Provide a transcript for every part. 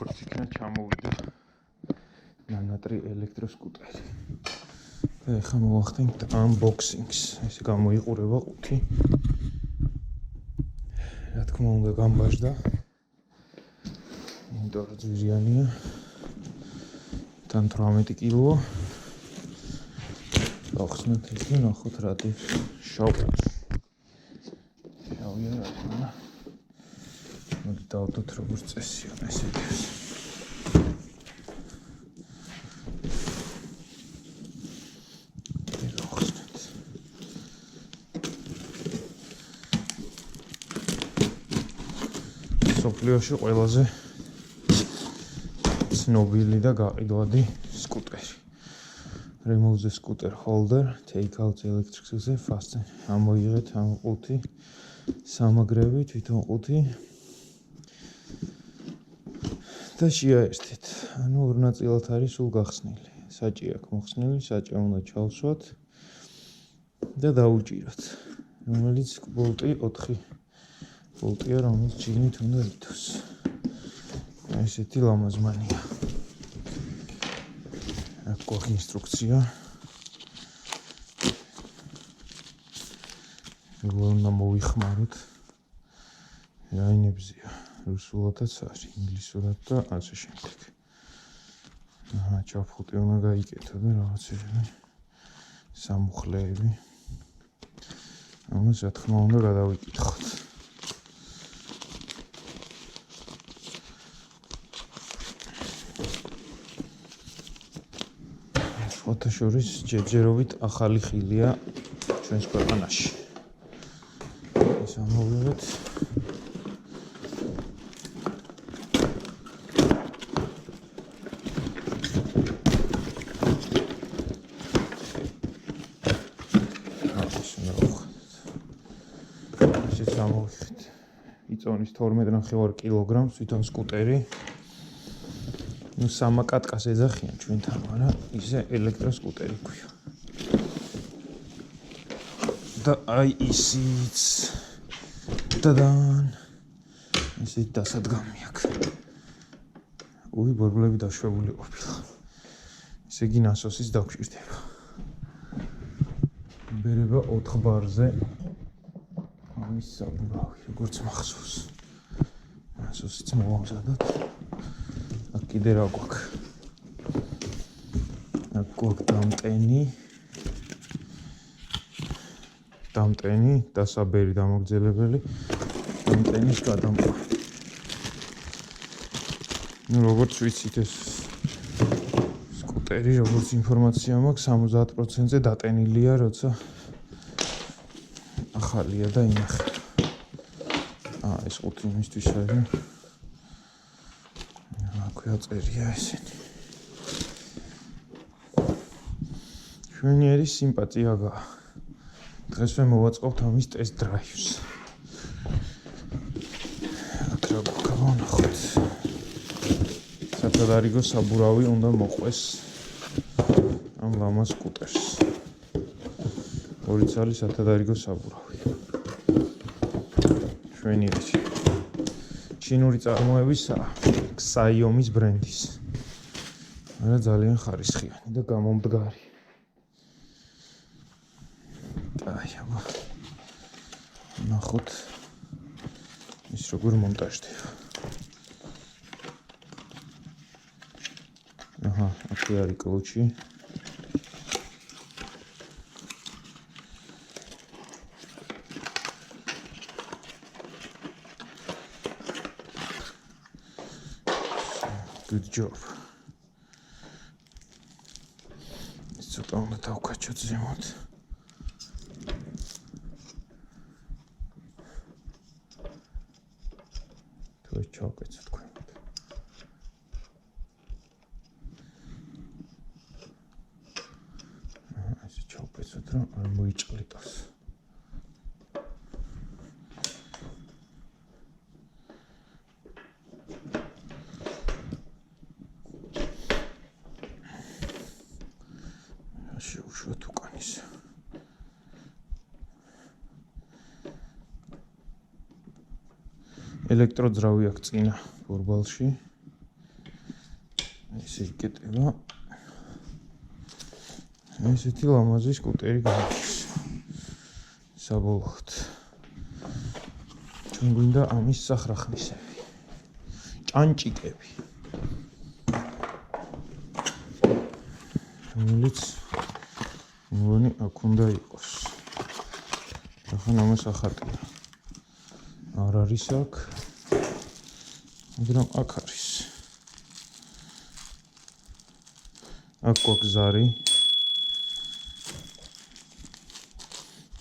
როგორც იქნა ჩამოვიდა ნანატრი ელექტროსკუტერი. და ეხლა მოვახდინთ unboxing-ს. ესე გამოიყურება ყუთი. რა თქმა უნდა გამბაჟდა. იმიტომ რომ ძვირიანია. თან 18 კილოა. ახსნათ ეს და ნახოთ რა ტიპს შავია. შავია რა თქმა უნდა. მოდი დავდოთ როგორც წესია ესე ის. სოფლიოში ყველაზე ცნობილი და გაყიდვადი სკუტერი. Remove the scooter holder, take out the electric scooter, fasten. ამოიღეთ ამ ყუთი, სამაგრები, თვითონ ყუთი. და შეაერთეთ. ანუ ორ ნაწილად არის სულ გახსნილი. საჭი აქვს მოხსნილი, საჭი უნდა ჩავსვათ და დაუჭიროთ. რომელიც ბოლტი 4 ბოლტია, რომელიც ჩინით უნდა ითოს. ესეთი ლამაზმანია. აქ გვაქვს ინსტრუქცია. როგორ უნდა მოвихმაროთ. რაინებზია. რუსულადაც არის, ინგლისურად და ასე შემდეგ. ჩაფხუტი უნდა გაიკეთო და რაღაცები. სამუხლეები. ამას რა თქმა უნდა გადავიკითხოთ. ფოტოშორის ჯერჯერობით ახალი ხილია ჩვენს ქვეყანაში. ეს ამოვიღეთ. იწონის 12.5 კილოგრამს თვითონ სკუტერი. ნუ სამაკატკას ეძახიან ჩვენთან, მაგრამ ისე ელექტროსკუტერი ქვია. და აი ისიც დადან ისეთ დასადგამი აქვს. უი ბორბლები დაშვებული ყოფილა. ესე იგი ნასოსის დაგვჭირდება. ბერება 4 ბარზე ამის საბურავი, როგორც მახსოვს. ნასოსიც მოვამზადოთ. აქ კიდე რა გვაქვს? აქ გვაქვს დამტენი, დასაბერი დამოგძელებელი, დამტენის გადამყვა. ნუ როგორც ვიცით ეს სკუტერი, როგორც ინფორმაცია მაქვს, 70%-ზე დატენილია, როცა ახალია და ინახება. ეს ყუთი იმისთვის არის. აქვე აწერია ესენი. შვენიერი სიმპათია გა. დღესვე მოვაწყობთ ამის ტესტ დრაივს. აქ რა გვაქვს ნახოთ. სათადარიგო საბურავი უნდა მოყვეს ამ ლამაზ სკუტერს. 2 წელი სათადარიგო საბურავი. შვენიერი. ჩინური წარმოებისაა. Xiaomi-ის ბრენდის. არა ძალიან ხარისხიანი და გამომდგარი. აი აბა. ნახოთ ის როგორ მონტაჟდება. აჰა, აქ არის კლუჩი. Good job. ეს ცოტა უნდა დავკაჩოთ ზემოთ. თუ ჩავკეცოთ ქვემოთ. ესე ჩავკეცოთ, რომ არ მოიჭლიტოს. შევუშვათ უკან ის. ელექტროძრავი აქვს წინა ბორბალში. იკეტება. ესეთი ლამაზი სკუტერი გაქვს. საბოლოოდ. ჩვენ გვინდა ამის სახრახნისები. ჭანჭიკები. რომელიც მგონი აქ უნდა იყოს. ახლა ამას ახატია. არ არის აქ. მაგრამ აქ არის. აქ გვაქვს ზარი.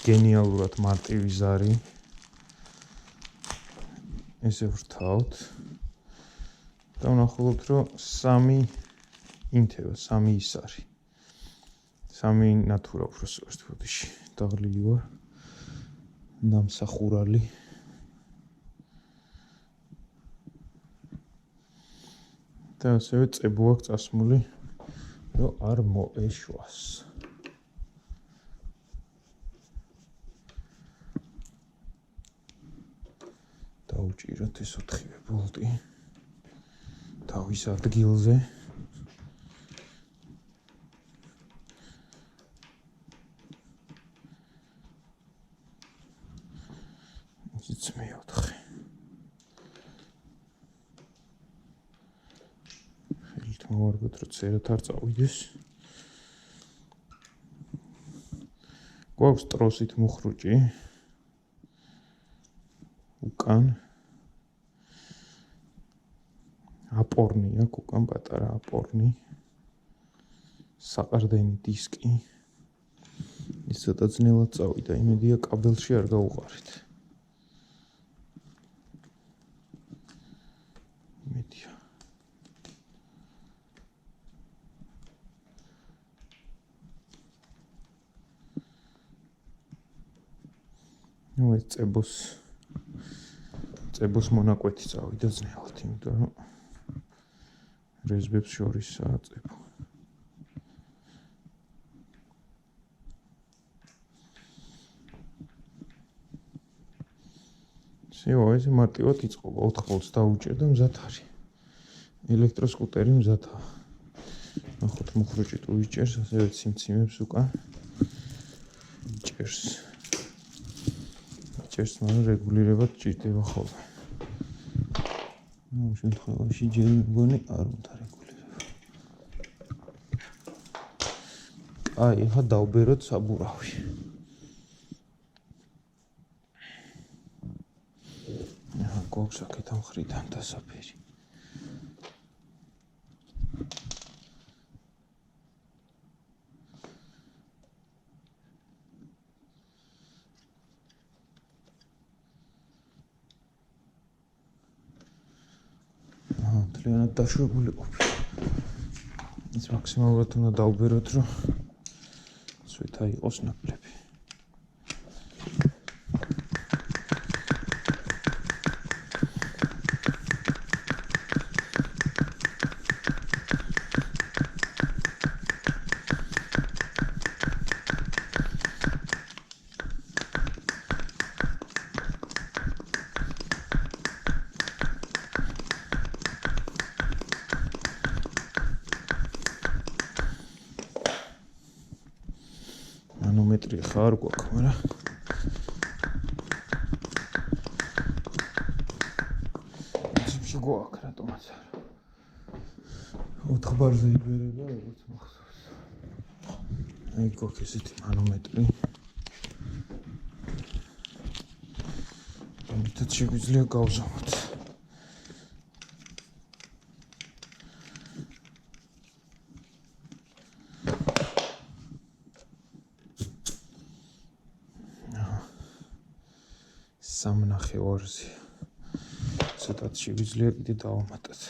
გენიალურად მარტივი ზარი. ესე ვრთავთ. და ვნახულობთ, რომ 3 ინთება, 3 ის არის. 3 ნატურა უბრალოდ ფოტოში დაღლილი ვარ. ნამსახურალი. და ასევე წებო აქვს წასმული, რომ არ მოეშვას. დაუჭიროთ ეს 4 ბოლტი თავის ადგილზე. ისიც მე-4. ხელით მოვარგოთ, რომ წერათ არ წავიდეს. გვაქვს ტროსით მუხრუჭი. უკან აპორნი აქვს, უკან პატარა აპორნი. საყრდენი დისკი. ის ცოტა ძნელად წავიდა, იმედია კაბელში არ გაუყარეთ. იმედია. ნუ ეს წებოს მონაკვეთი წავიდა ძნელად, იმიტომ რომ რეზბებს შორისაა წებო. всё, ეს მარტივად იწყობა, 4 ბოლტს დაუჭერ და მზად არის. ელექტროსკუტერი მზადაა. ნახოთ მუხრუჭი თუ იჭერს, ასევე ციმციმებს უკან. იჭერს, მაგრამ რეგულირებად ჭირდება ხოლმე. ამ შემთხვევაში ჯერ მგონი არ უნდა რეგულირება. აი, ახლა დავბეროთ საბურავი. ახლა გვაქვს აქეთან მხრიდან დასაფერი. მთლიანად დაშვებული ყოფილი. ის მაქსიმალურად უნდა დავბეროთ, რომ სვეთა იყოს ნაკლები. მანომეტრი ხარ გვაქვს, მაგრამ ისე გვაქვს, რატომაც არა. 4 ბარზე იბერება, როგორც მახსოვს. აი გვაქვს ესეთი მანომეტრი. ამიტომ შეგვიძლია გავზამოთ. სამნახევარზე. ცოტათ შეგვიძლია კიდე დავამატოთ.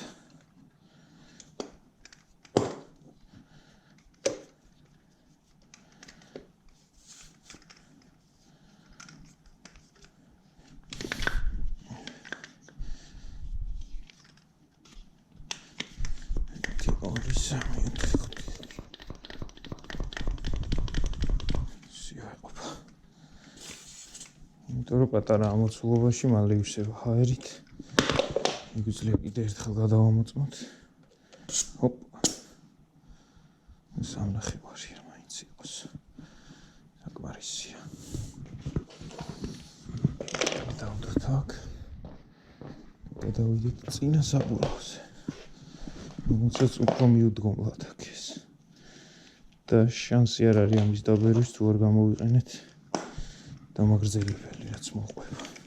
იმიტომ რომ პატარა ამოცულობაში მალე ივსება ჰაერით. იგვიძლია კიდე ერთხელ გადავამოწმოთ. ჰოპ. სამნახევარი მაინც იყოს. საკმარისია. დავდოთ აქ. გადავიდეთ წინა საბურავზე. რომელსაც უფრო მიუდგომლად აქ ეს. და შანსი არ არის ამის დაბერვის, თუ არ გამოვიყენეთ დამაგრძელებელი, რაც მოყვება.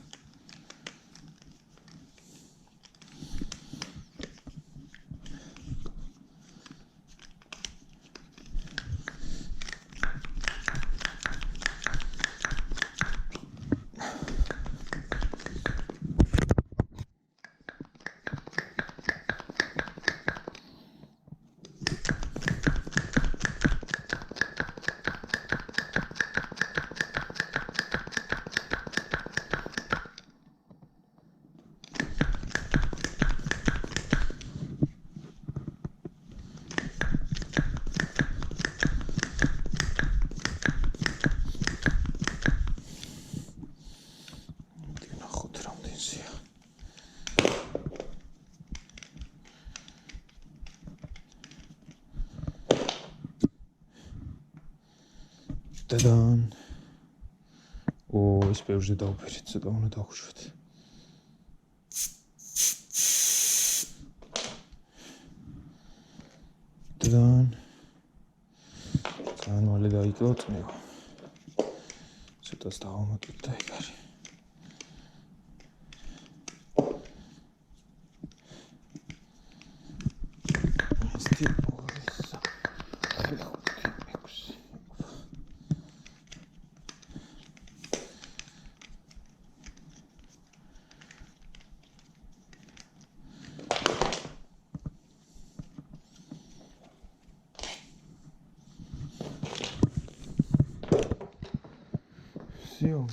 დადან. ის ბევრზე დავფერეთ, ცოტა უნდა დავუშვათ. დადან. ძალიან მალე დაიკლო წნევა. ცოტას დავამატოთ და ეგ არის.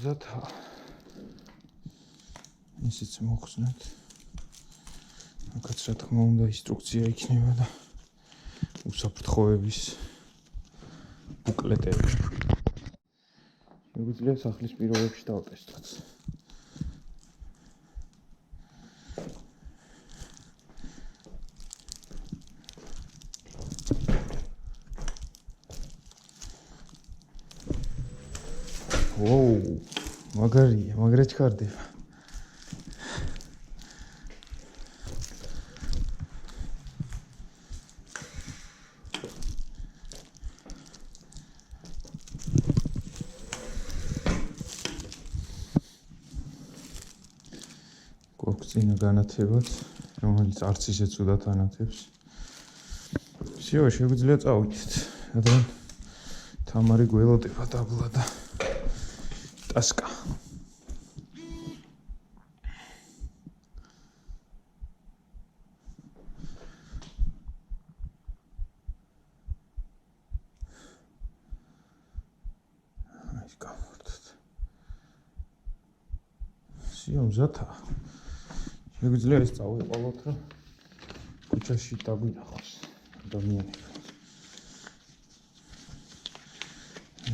გზათა ისიც მოხსნათ. აქაც რა თქმა უნდა ინსტრუქცია იქნება და უსაფრთხოების ბუკლეტები. შეგვიძლია სახლის პირობებში დავტესტოთ. მაგარია, მაგრა ჩქარდება. გვაქვს წინა განათებაც, რომელიც არც ისე ცუდად ანათებს. всё, შეგვიძლია წავიდეთ. რადგან თამარი გველოდება დაბლა და ტასკა. ის გამორთოთ. всё, მზათა. შეგვიძლია ეს წავიყოლოთ, რომ ქუჩაში დაგვინახოს ადამიანები.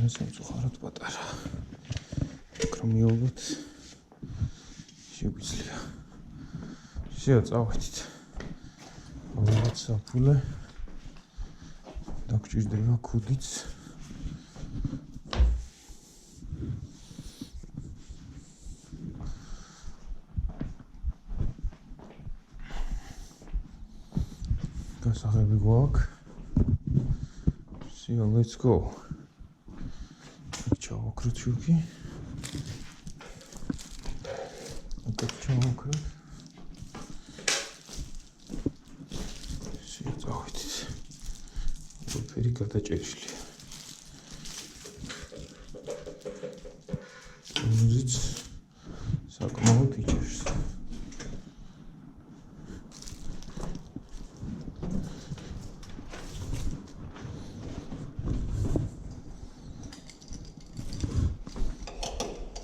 ეს სამწუხაროდ პატარა. კრომიოლოთ შეგვიძლია. всё, წავედით. ალბათ საფულე. დაგჭირდება ქუდიც. გასაღები გვაქვს. всё, let's go. ჩავაქროთ შუქი. ჩავაქროთ. შეწავით. ყველაფერი გადაჭერილია.